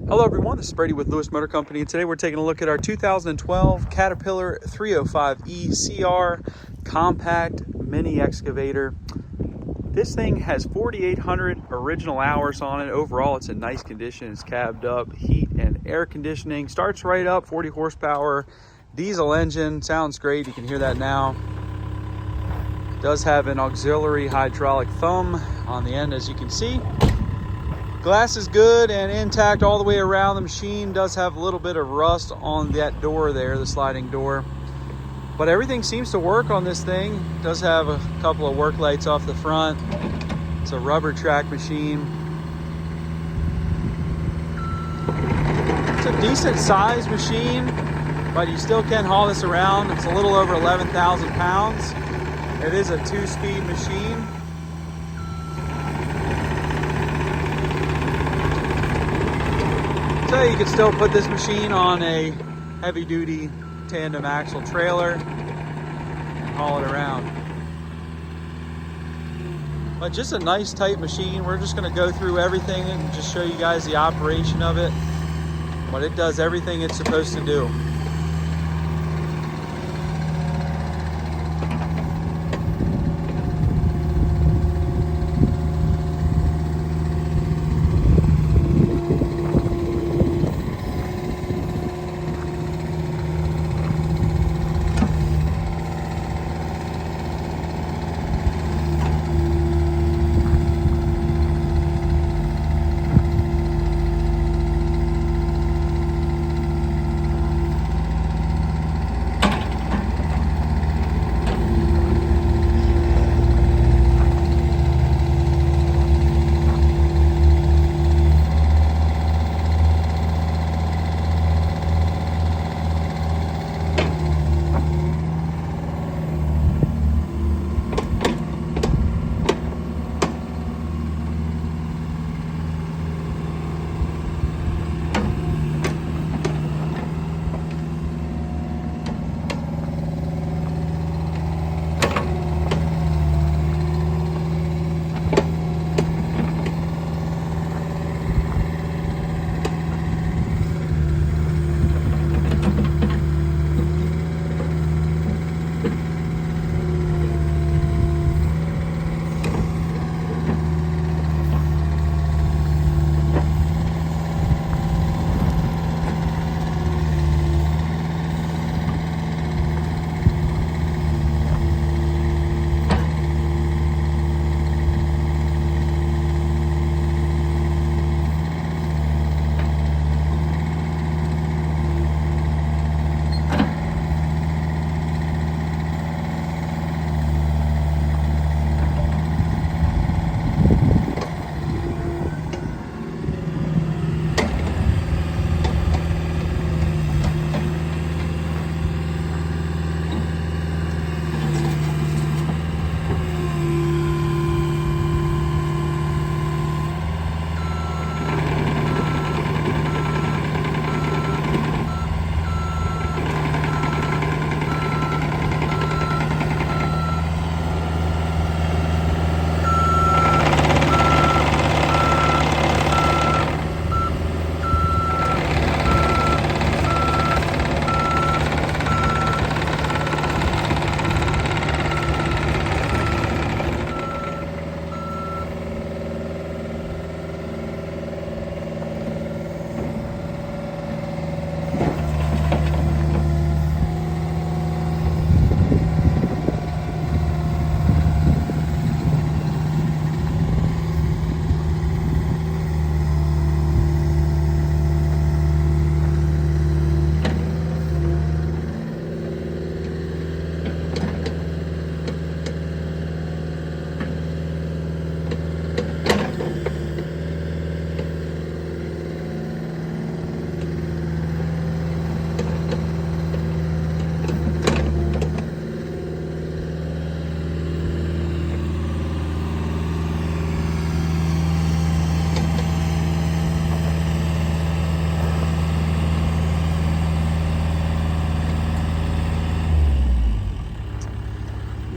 Hello everyone, this is Brady with Lewis Motor Company, and today we're taking a look at our 2012 Caterpillar 305E CR compact mini excavator. This thing has 4,800 original hours on it. Overall, it's in nice condition. It's cabbed up, heat and air conditioning. Starts right up, 40 horsepower, diesel engine. Sounds great, you can hear that now. It does have an auxiliary hydraulic thumb on the end, as you can see. Glass is good and intact all the way around. The machine does have a little bit of rust on that door there, the sliding door. But everything seems to work on this thing. It does have a couple of work lights off the front. It's a rubber track machine. It's a decent sized machine, but you still can haul this around. It's a little over 11,000 pounds. It is a 2-speed machine. So you can still put this machine on a heavy-duty tandem axle trailer and haul it around. But just a nice tight machine. We're just going to go through everything and just show you guys the operation of it. But it does everything it's supposed to do.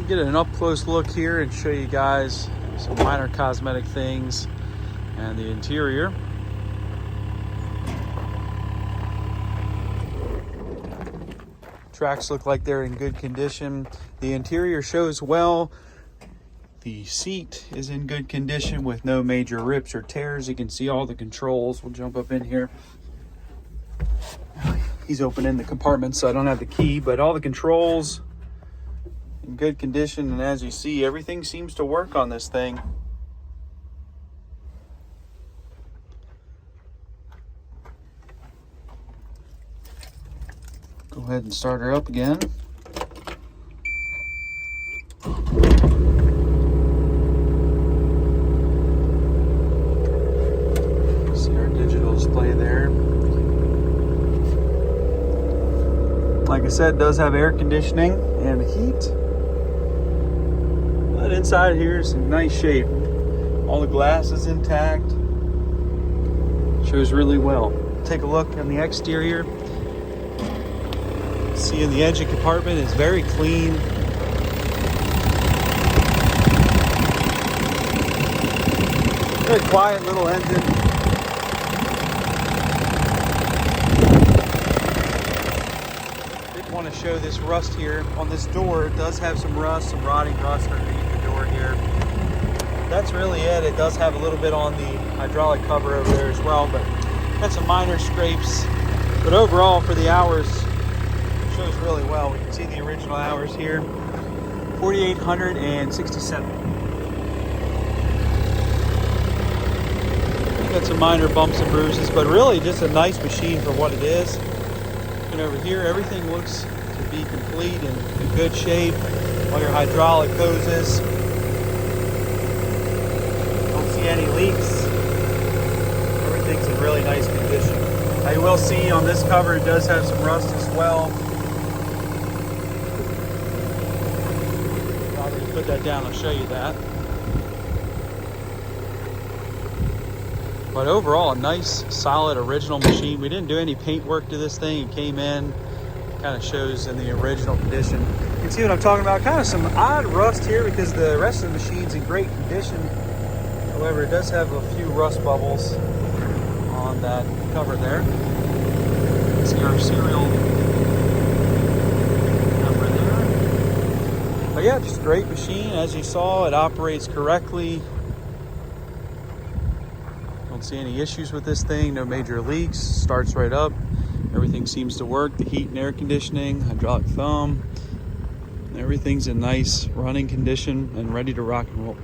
Get an up close look here and show you guys some minor cosmetic things and the interior. Tracks look like they're in good condition. The interior shows well. The seat is in good condition with no major rips or tears. You can see all the controls. We'll jump up in here. He's opening the compartment, so I don't have the key, but all the controls in good condition. And as you see, everything seems to work on this thing. Go ahead and start her up again. See our digital display there. Like I said, it does have air conditioning and heat. But inside here is in nice shape. All the glass is intact. Shows really well. Take a look on the exterior. See, in the engine compartment is very clean. Very quiet little engine. Did want to show this rust here on this door. It does have some rust, some rotting rust underneath the door here. That's really it. It does have a little bit on the hydraulic cover over there as well, but got some minor scrapes. But overall, for the hours, shows really well. We can see the original hours here, 4,867. Got some minor bumps and bruises, but really just a nice machine for what it is. And over here, everything looks to be complete and in good shape. All your hydraulic hoses. Don't see any leaks. Everything's in really nice condition. Now you will see on this cover, it does have some rust as well. Put that down, I'll show you that. But overall, a nice, solid, original machine. We didn't do any paint work to this thing. It came in, kind of shows in the original condition. You can see what I'm talking about. Kind of some odd rust here because the rest of the machine's in great condition. However, it does have a few rust bubbles on that cover there. See our serial number there. But yeah, just a great machine. As you saw, it operates correctly. Don't see any issues with this thing. No major leaks. Starts right up. Everything seems to work. The heat and air conditioning, hydraulic thumb. Everything's in nice running condition and ready to rock and roll.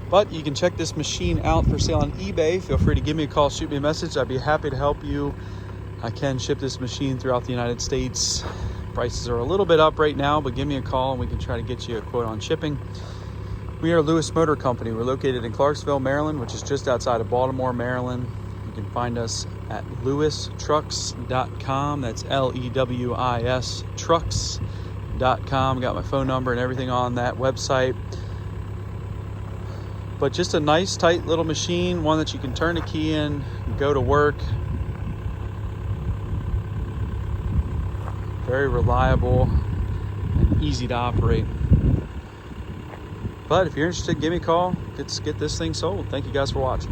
But you can check this machine out for sale on eBay. Feel free to give me a call, shoot me a message. I'd be happy to help you. I can ship this machine throughout the United States. Prices are a little bit up right now, but give me a call and we can try to get you a quote on shipping. We are Lewis Motor Company. We're located in Clarksville, Maryland, which is just outside of Baltimore, Maryland. You can find us at lewistrucks.com. That's LEWIS trucks.com. Got my phone number and everything on that website. But just a nice, tight little machine, one that you can turn a key in, go to work. Very reliable and easy to operate. But if you're interested, give me a call. Let's get this thing sold. Thank you guys for watching.